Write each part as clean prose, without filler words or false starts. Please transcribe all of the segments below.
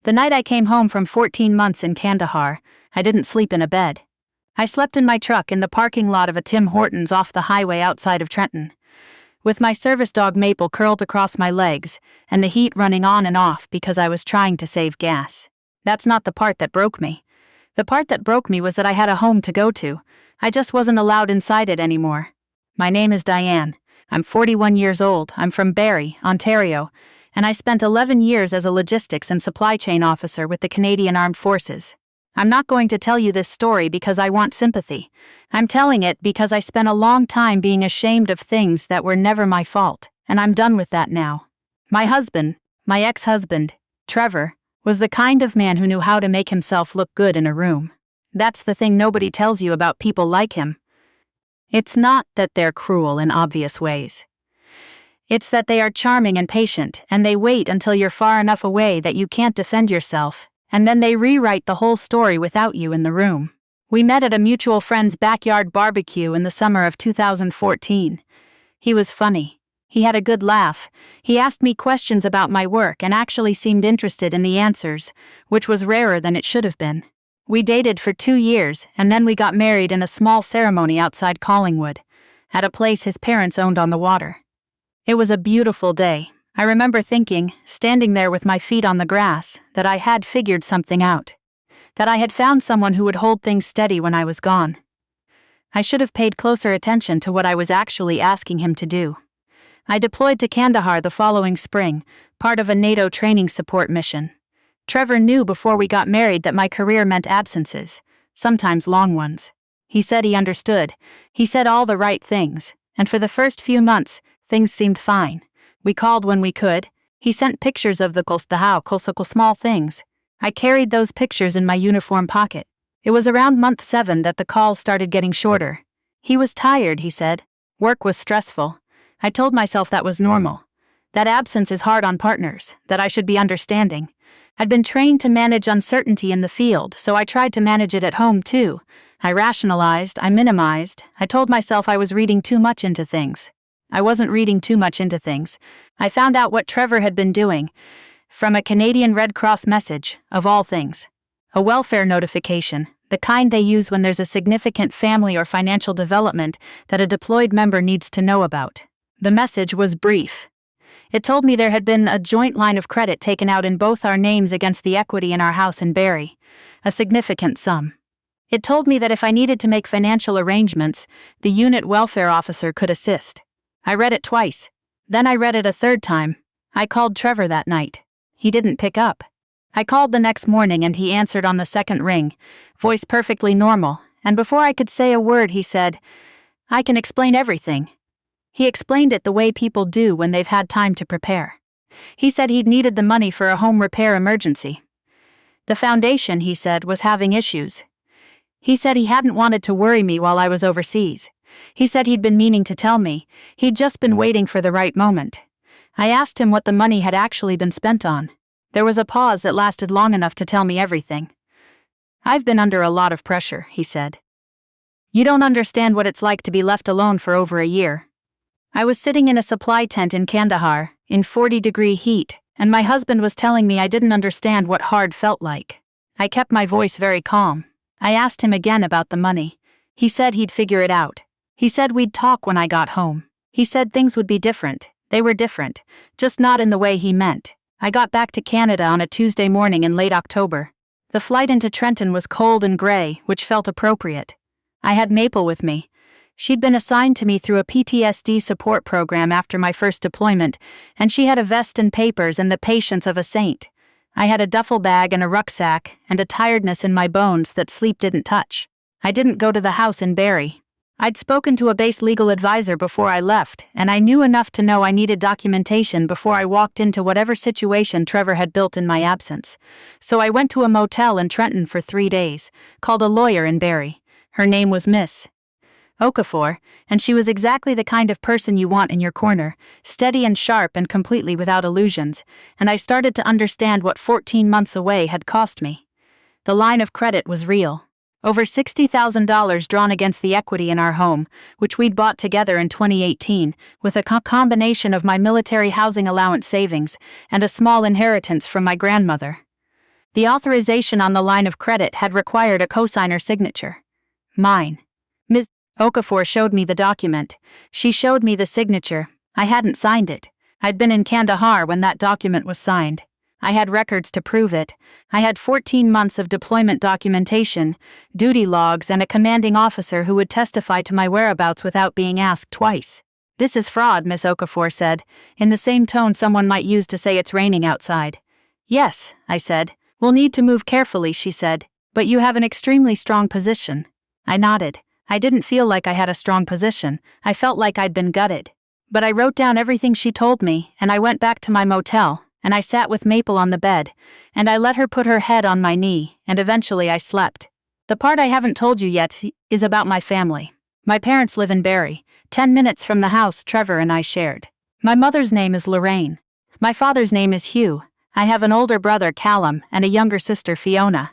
The night I came home from 14 months in Kandahar, I didn't sleep in a bed. I slept in my truck in the parking lot of a Tim Hortons off the highway outside of Trenton, with my service dog Maple curled across my legs and the heat running on and off because I was trying to save gas. That's not the part that broke me. The part that broke me was that I had a home to go to. I just wasn't allowed inside it anymore. My name is Diane. I'm 41 years old. I'm from Barrie, Ontario, and I spent 11 years as a logistics and supply chain officer with the Canadian Armed Forces. I'm not going to tell you this story because I want sympathy. I'm telling it because I spent a long time being ashamed of things that were never my fault, and I'm done with that now. My husband, my ex-husband, Trevor, was the kind of man who knew how to make himself look good in a room. That's the thing nobody tells you about people like him. It's not that they're cruel in obvious ways. It's that they are charming and patient, and they wait until you're far enough away that you can't defend yourself, and then they rewrite the whole story without you in the room. We met at a mutual friend's backyard barbecue in the summer of 2014. He was funny. He had a good laugh. He asked me questions about my work and actually seemed interested in the answers, which was rarer than it should have been. We dated for 2 years, and then we got married in a small ceremony outside Collingwood, at a place his parents owned on the water. It was a beautiful day. I remember thinking, standing there with my feet on the grass, that I had figured something out. That I had found someone who would hold things steady when I was gone. I should have paid closer attention to what I was actually asking him to do. I deployed to Kandahar the following spring, part of a NATO training support mission. Trevor knew before we got married that my career meant absences, sometimes long ones. He said he understood. He said all the right things, and for the first few months, things seemed fine. We called when we could. He sent pictures of the small things. I carried those pictures in my uniform pocket. It was around month 7 that the calls started getting shorter. He was tired, he said. Work was stressful. I told myself that was normal. That absence is hard on partners, that I should be understanding. I'd been trained to manage uncertainty in the field, so I tried to manage it at home too. I rationalized, I minimized, I told myself I was reading too much into things. I wasn't reading too much into things. I found out what Trevor had been doing, from a Canadian Red Cross message, of all things. A welfare notification, the kind they use when there's a significant family or financial development that a deployed member needs to know about. The message was brief. It told me there had been a joint line of credit taken out in both our names against the equity in our house in Barrie, a significant sum. It told me that if I needed to make financial arrangements, the unit welfare officer could assist. I read it twice. Then I read it a third time. I called Trevor that night. He didn't pick up. I called the next morning and he answered on the second ring, voice perfectly normal, and before I could say a word he said, "I can explain everything." He explained it the way people do when they've had time to prepare. He said he'd needed the money for a home repair emergency. The foundation, he said, was having issues. He said he hadn't wanted to worry me while I was overseas. He said he'd been meaning to tell me. He'd just been waiting for the right moment. I asked him what the money had actually been spent on. There was a pause that lasted long enough to tell me everything. "I've been under a lot of pressure," he said. "You don't understand what it's like to be left alone for over a year." I was sitting in a supply tent in Kandahar, in 40-degree heat, and my husband was telling me I didn't understand what hard felt like. I kept my voice very calm. I asked him again about the money. He said he'd figure it out. He said we'd talk when I got home. He said things would be different. They were different, just not in the way he meant. I got back to Canada on a Tuesday morning in late October. The flight into Trenton was cold and gray, which felt appropriate. I had Maple with me. She'd been assigned to me through a PTSD support program after my first deployment, and she had a vest and papers and the patience of a saint. I had a duffel bag and a rucksack, and a tiredness in my bones that sleep didn't touch. I didn't go to the house in Barrie. I'd spoken to a base legal advisor before I left, and I knew enough to know I needed documentation before I walked into whatever situation Trevor had built in my absence. So I went to a motel in Trenton for 3 days, called a lawyer in Barrie. Her name was Miss Okafor, and she was exactly the kind of person you want in your corner, steady and sharp and completely without illusions, and I started to understand what 14 months away had cost me. The line of credit was real. Over $60,000 drawn against the equity in our home, which we'd bought together in 2018, with a combination of my military housing allowance savings and a small inheritance from my grandmother. The authorization on the line of credit had required a cosigner signature. Mine. Ms. Okafor showed me the document. She showed me the signature. I hadn't signed it. I'd been in Kandahar when that document was signed. I had records to prove it. I had 14 months of deployment documentation, duty logs, and a commanding officer who would testify to my whereabouts without being asked twice. "This is fraud," Miss Okafor said, in the same tone someone might use to say it's raining outside. "Yes," I said. "We'll need to move carefully," she said, "but you have an extremely strong position." I nodded. I didn't feel like I had a strong position. I felt like I'd been gutted. But I wrote down everything she told me, and I went back to my motel, and I sat with Maple on the bed, and I let her put her head on my knee, and eventually I slept. The part I haven't told you yet is about my family. My parents live in Barrie, 10 minutes from the house Trevor and I shared. My mother's name is Lorraine. My father's name is Hugh. I have an older brother, Callum, and a younger sister, Fiona.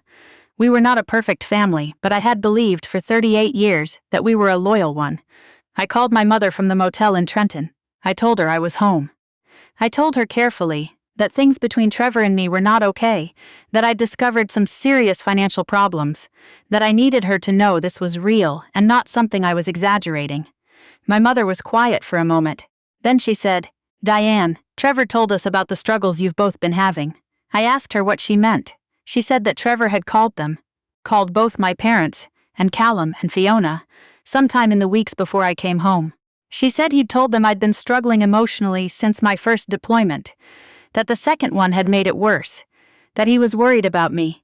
We were not a perfect family, but I had believed for 38 years that we were a loyal one. I called my mother from the motel in Trenton. I told her I was home. I told her carefully that things between Trevor and me were not okay, that I'd discovered some serious financial problems, that I needed her to know this was real and not something I was exaggerating. My mother was quiet for a moment. Then she said, "Diane, Trevor told us about the struggles you've both been having." I asked her what she meant. She said that Trevor had called both my parents, and Callum and Fiona, sometime in the weeks before I came home. She said he'd told them I'd been struggling emotionally since my first deployment, that the second one had made it worse, that he was worried about me,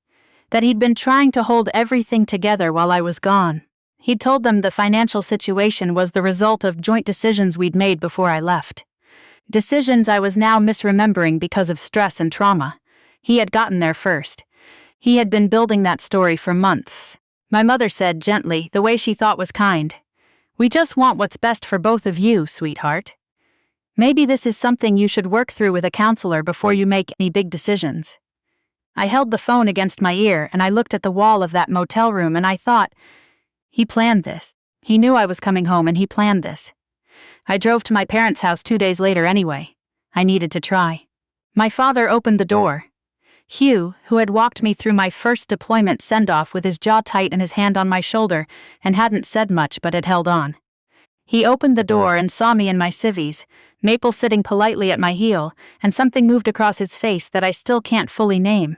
that he'd been trying to hold everything together while I was gone. He'd told them the financial situation was the result of joint decisions we'd made before I left. Decisions I was now misremembering because of stress and trauma. He had gotten there first. He had been building that story for months. My mother said gently, the way she thought was kind, "We just want what's best for both of you, sweetheart. Maybe this is something you should work through with a counselor before you make any big decisions." I held the phone against my ear and I looked at the wall of that motel room and I thought, he planned this. He knew I was coming home and he planned this. I drove to my parents' house 2 days later anyway. I needed to try. My father opened the door. Hugh, who had walked me through my first deployment send-off with his jaw tight and his hand on my shoulder and hadn't said much but had held on. He opened the door and saw me in my civvies, Maple sitting politely at my heel, and something moved across his face that I still can't fully name.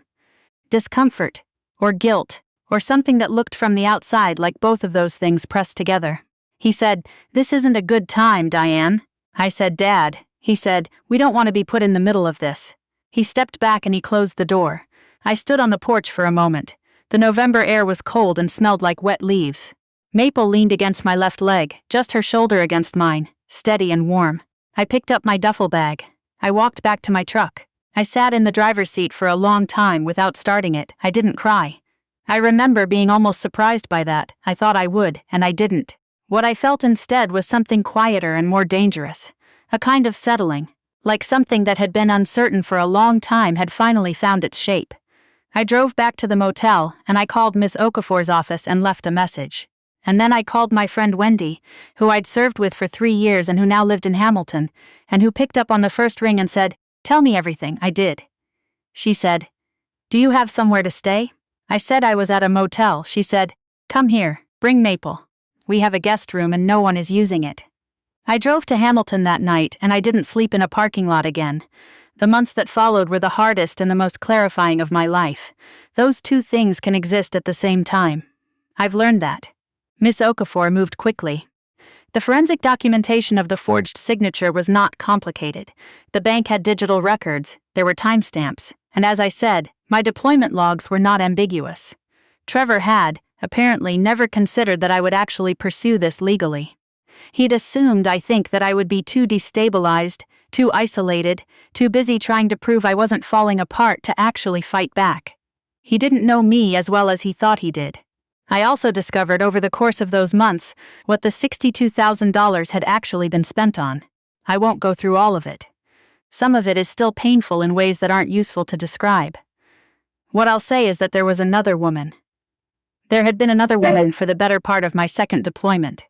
Discomfort, or guilt, or something that looked from the outside like both of those things pressed together. He said, "This isn't a good time, Diane." I said, "Dad." He said, "We don't want to be put in the middle of this." He stepped back and he closed the door. I stood on the porch for a moment. The November air was cold and smelled like wet leaves. Maple leaned against my left leg, just her shoulder against mine, steady and warm. I picked up my duffel bag. I walked back to my truck. I sat in the driver's seat for a long time without starting it. I didn't cry. I remember being almost surprised by that. I thought I would, and I didn't. What I felt instead was something quieter and more dangerous. A kind of settling. Like something that had been uncertain for a long time had finally found its shape. I drove back to the motel, and I called Miss Okafor's office and left a message. And then I called my friend Wendy, who I'd served with for 3 years and who now lived in Hamilton, and who picked up on the first ring and said, "Tell me everything." I did. She said, "Do you have somewhere to stay?" I said I was at a motel. She said, "Come here, bring Maple. We have a guest room and no one is using it." I drove to Hamilton that night and I didn't sleep in a parking lot again. The months that followed were the hardest and the most clarifying of my life. Those two things can exist at the same time. I've learned that. Miss Okafor moved quickly. The forensic documentation of the forged signature was not complicated. The bank had digital records, there were timestamps, and as I said, my deployment logs were not ambiguous. Trevor had, apparently, never considered that I would actually pursue this legally. He'd assumed, I think, that I would be too destabilized, too isolated, too busy trying to prove I wasn't falling apart to actually fight back. He didn't know me as well as he thought he did. I also discovered over the course of those months what the $62,000 had actually been spent on. I won't go through all of it. Some of it is still painful in ways that aren't useful to describe. What I'll say is that there was another woman. There had been another woman for the better part of my second deployment.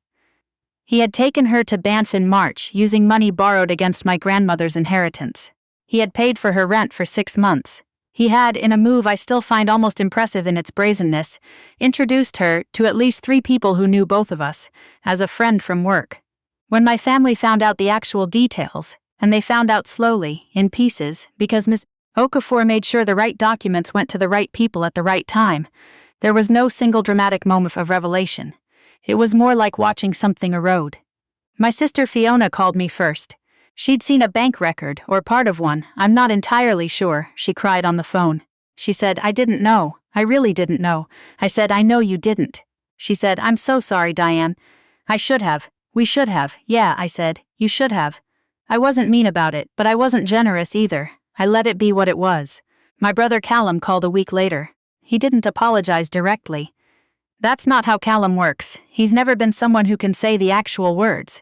He had taken her to Banff in March using money borrowed against my grandmother's inheritance. He had paid for her rent for 6 months. He had, in a move I still find almost impressive in its brazenness, introduced her to at least 3 people who knew both of us, as a friend from work. When my family found out the actual details, and they found out slowly, in pieces, because Ms. Okafor made sure the right documents went to the right people at the right time, there was no single dramatic moment of revelation. It was more like watching something erode. My sister Fiona called me first. She'd seen a bank record, or part of one, I'm not entirely sure, she cried on the phone. She said, I didn't know, I really didn't know. I said, I know you didn't. She said, I'm so sorry, Diane. I should have. We should have. Yeah, I said, you should have. I wasn't mean about it, but I wasn't generous either. I let it be what it was. My brother Callum called a week later. He didn't apologize directly. That's not how Callum works. He's never been someone who can say the actual words.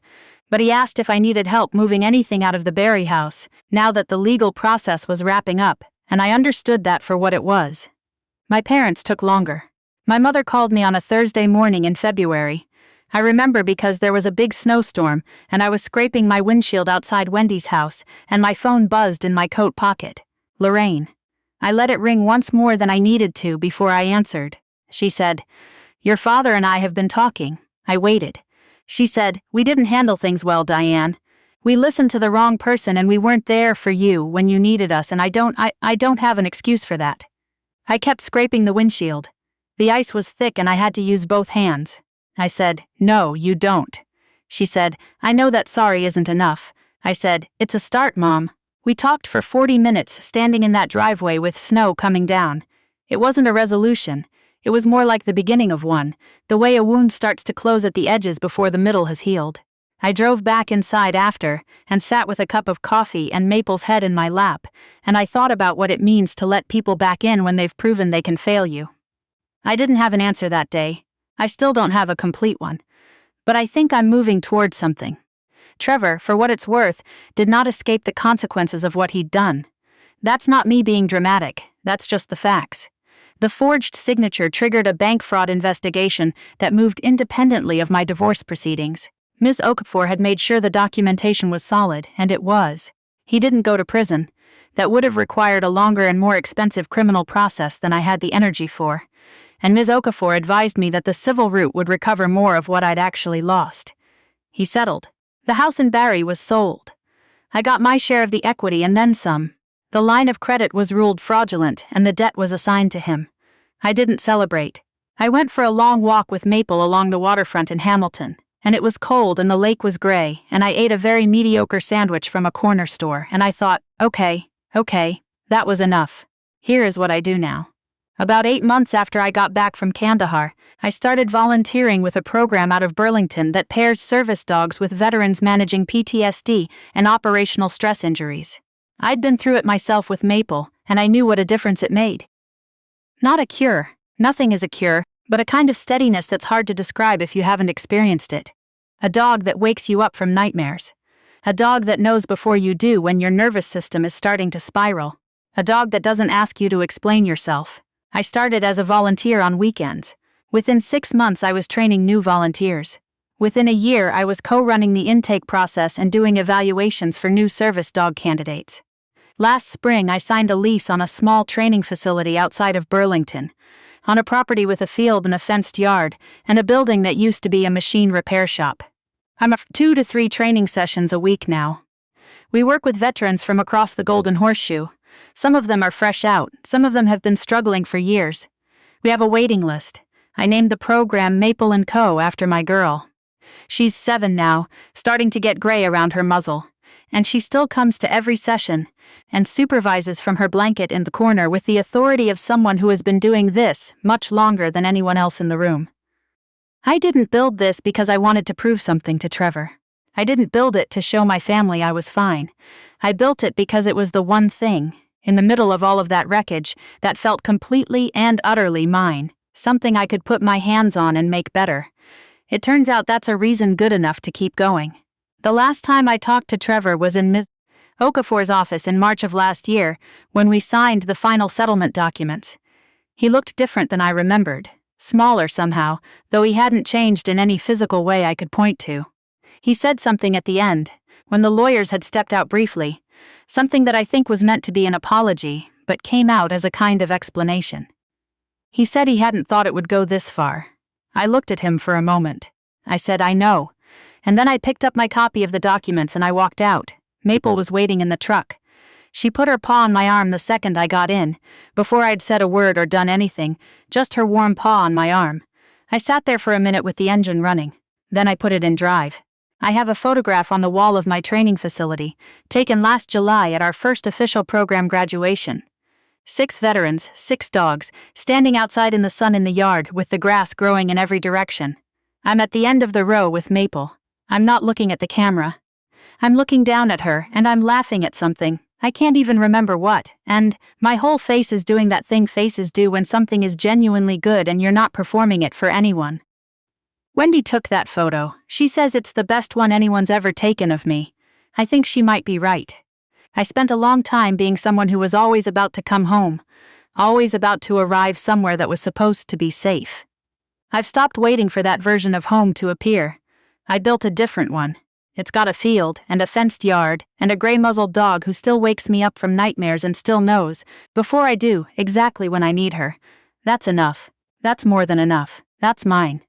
But he asked if I needed help moving anything out of the Barry house, now that the legal process was wrapping up, and I understood that for what it was. My parents took longer. My mother called me on a Thursday morning in February. I remember because there was a big snowstorm, and I was scraping my windshield outside Wendy's house, and my phone buzzed in my coat pocket. Lorraine. I let it ring once more than I needed to before I answered. She said, Your father and I have been talking. I waited. She said, We didn't handle things well, Diane. We listened to the wrong person and we weren't there for you when you needed us, and I don't have an excuse for that. I kept scraping the windshield. The ice was thick and I had to use both hands. I said, No, you don't. She said, I know that sorry isn't enough. I said, It's a start, Mom. We talked for 40 minutes standing in that driveway with snow coming down. It wasn't a resolution. It was more like the beginning of one, the way a wound starts to close at the edges before the middle has healed. I drove back inside after, and sat with a cup of coffee and Maple's head in my lap, and I thought about what it means to let people back in when they've proven they can fail you. I didn't have an answer that day. I still don't have a complete one. But I think I'm moving towards something. Trevor, for what it's worth, did not escape the consequences of what he'd done. That's not me being dramatic, that's just the facts. The forged signature triggered a bank fraud investigation that moved independently of my divorce proceedings. Ms. Okafor had made sure the documentation was solid, and it was. He didn't go to prison. That would have required a longer and more expensive criminal process than I had the energy for. And Ms. Okafor advised me that the civil route would recover more of what I'd actually lost. He settled. The house in Barry was sold. I got my share of the equity and then some. The line of credit was ruled fraudulent and the debt was assigned to him. I didn't celebrate. I went for a long walk with Maple along the waterfront in Hamilton, and it was cold and the lake was gray, and I ate a very mediocre sandwich from a corner store, and I thought, okay, that was enough. Here is what I do now. About 8 months after I got back from Kandahar, I started volunteering with a program out of Burlington that pairs service dogs with veterans managing PTSD and operational stress injuries. I'd been through it myself with Maple, and I knew what a difference it made. Not a cure. Nothing is a cure, but a kind of steadiness that's hard to describe if you haven't experienced it. A dog that wakes you up from nightmares. A dog that knows before you do when your nervous system is starting to spiral. A dog that doesn't ask you to explain yourself. I started as a volunteer on weekends. Within 6 months I was training new volunteers. Within a year I was co-running the intake process and doing evaluations for new service dog candidates. Last spring I signed a lease on a small training facility outside of Burlington, on a property with a field and a fenced yard, and a building that used to be a machine repair shop. I'm 2 to 3 training sessions a week now. We work with veterans from across the Golden Horseshoe. Some of them are fresh out, some of them have been struggling for years. We have a waiting list. I named the program Maple & Co. after my girl. She's 7 now, starting to get gray around her muzzle. And she still comes to every session, and supervises from her blanket in the corner with the authority of someone who has been doing this much longer than anyone else in the room. I didn't build this because I wanted to prove something to Trevor. I didn't build it to show my family I was fine. I built it because it was the one thing, in the middle of all of that wreckage, that felt completely and utterly mine, something I could put my hands on and make better. It turns out that's a reason good enough to keep going. The last time I talked to Trevor was in Ms. Okafor's office in March of last year, when we signed the final settlement documents. He looked different than I remembered, smaller somehow, though he hadn't changed in any physical way I could point to. He said something at the end, when the lawyers had stepped out briefly, something that I think was meant to be an apology, but came out as a kind of explanation. He said he hadn't thought it would go this far. I looked at him for a moment. I said, "I know." And then I picked up my copy of the documents and I walked out. Maple was waiting in the truck. She put her paw on my arm the second I got in, before I'd said a word or done anything, just her warm paw on my arm. I sat there for a minute with the engine running. Then I put it in drive. I have a photograph on the wall of my training facility, taken last July at our first official program graduation. 6 veterans, 6 dogs, standing outside in the sun in the yard with the grass growing in every direction. I'm at the end of the row with Maple. I'm not looking at the camera. I'm looking down at her and I'm laughing at something. I can't even remember what, and my whole face is doing that thing faces do when something is genuinely good and you're not performing it for anyone. Wendy took that photo. She says it's the best one anyone's ever taken of me. I think she might be right. I spent a long time being someone who was always about to come home, always about to arrive somewhere that was supposed to be safe. I've stopped waiting for that version of home to appear. I built a different one. It's got a field, and a fenced yard, and a gray-muzzled dog who still wakes me up from nightmares and still knows, before I do, exactly when I need her. That's enough. That's more than enough. That's mine.